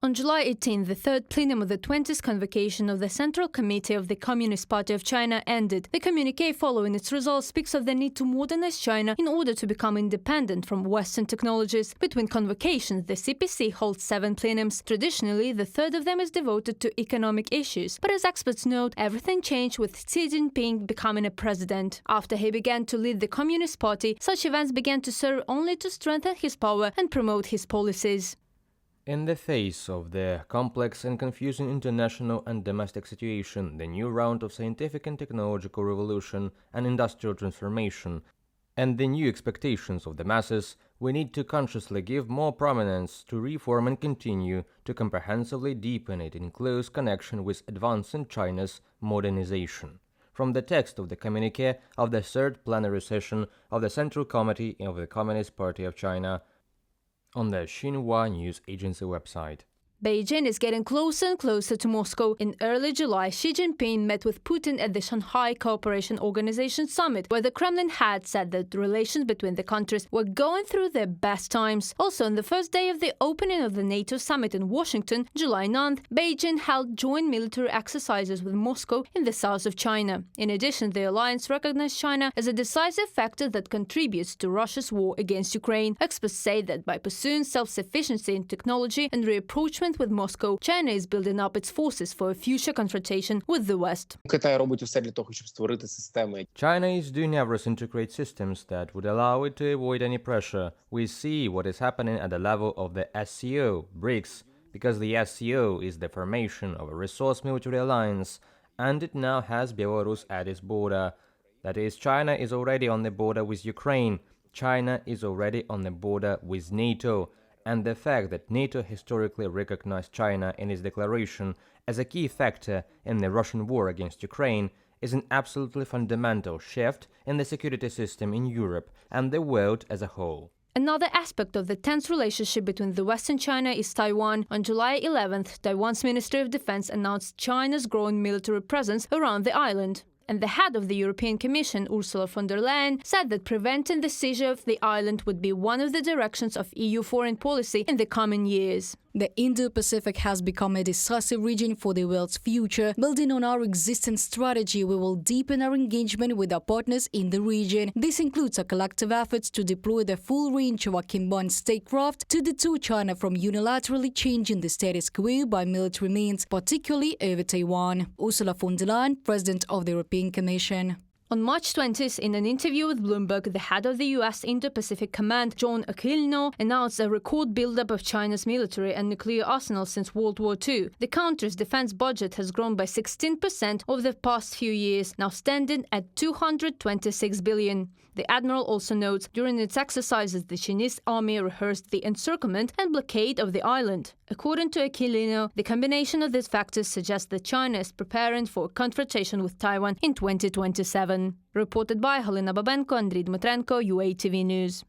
On July 18, the third plenum of the 20th convocation of the Central Committee of the Communist Party of China ended. The communique following its results speaks of the need to modernize China in order to become independent from Western technologies. Between convocations, the CPC holds 7 plenums. Traditionally, the third of them is devoted to economic issues. But as experts note, everything changed with Xi Jinping becoming a president. After he began to lead the Communist Party, such events began to serve only to strengthen his power and promote his policies. In the face of the complex and confusing international and domestic situation, the new round of scientific and technological revolution and industrial transformation, and the new expectations of the masses, we need to consciously give more prominence to reform and continue to comprehensively deepen it in close connection with advancing China's modernization. From the text of the communique of the third plenary session of the Central Committee of the Communist Party of China, on the Xinhua News Agency website. Beijing is getting closer and closer to Moscow. In early July, Xi Jinping met with Putin at the Shanghai Cooperation Organization summit, where the Kremlin had said that relations between the countries were going through their best times. Also, on the first day of the opening of the NATO summit in Washington, July 9th, Beijing held joint military exercises with Moscow in the south of China. In addition, the alliance recognized China as a decisive factor that contributes to Russia's war against Ukraine. Experts say that by pursuing self-sufficiency in technology and rapprochement with Moscow, China is building up its forces for a future confrontation with the West. China is doing everything to create systems that would allow it to avoid any pressure. We see what is happening at the level of the SCO, BRICS, because the SCO is the formation of a resource military alliance, and it now has Belarus at its border. That is, China is already on the border with Ukraine. China is already on the border with NATO. And the fact that NATO historically recognized China in its declaration as a key factor in the Russian war against Ukraine is an absolutely fundamental shift in the security system in Europe and the world as a whole. Another aspect of the tense relationship between the West and China is Taiwan. On July 11th, Taiwan's Ministry of Defense announced China's growing military presence around the island. And the head of the European Commission, Ursula von der Leyen, said that preventing the seizure of the island would be one of the directions of EU foreign policy in the coming years. The Indo-Pacific has become a decisive region for the world's future. Building on our existing strategy, we will deepen our engagement with our partners in the region. This includes our collective efforts to deploy the full range of our combined statecraft to deter China from unilaterally changing the status quo by military means, particularly over Taiwan. Ursula von der Leyen, President of the European Commission. On March 20th, in an interview with Bloomberg, the head of the U.S. Indo-Pacific Command, John Aquilino, announced a record buildup of China's military and nuclear arsenal since World War II. The country's defense budget has grown by 16% over the past few years, now standing at $226 billion. The admiral also notes, during its exercises, the Chinese army rehearsed the encirclement and blockade of the island. According to Aquilino, the combination of these factors suggests that China is preparing for a confrontation with Taiwan in 2027. Reported by Halina Babenko, Andriy Dmitrenko, UATV News.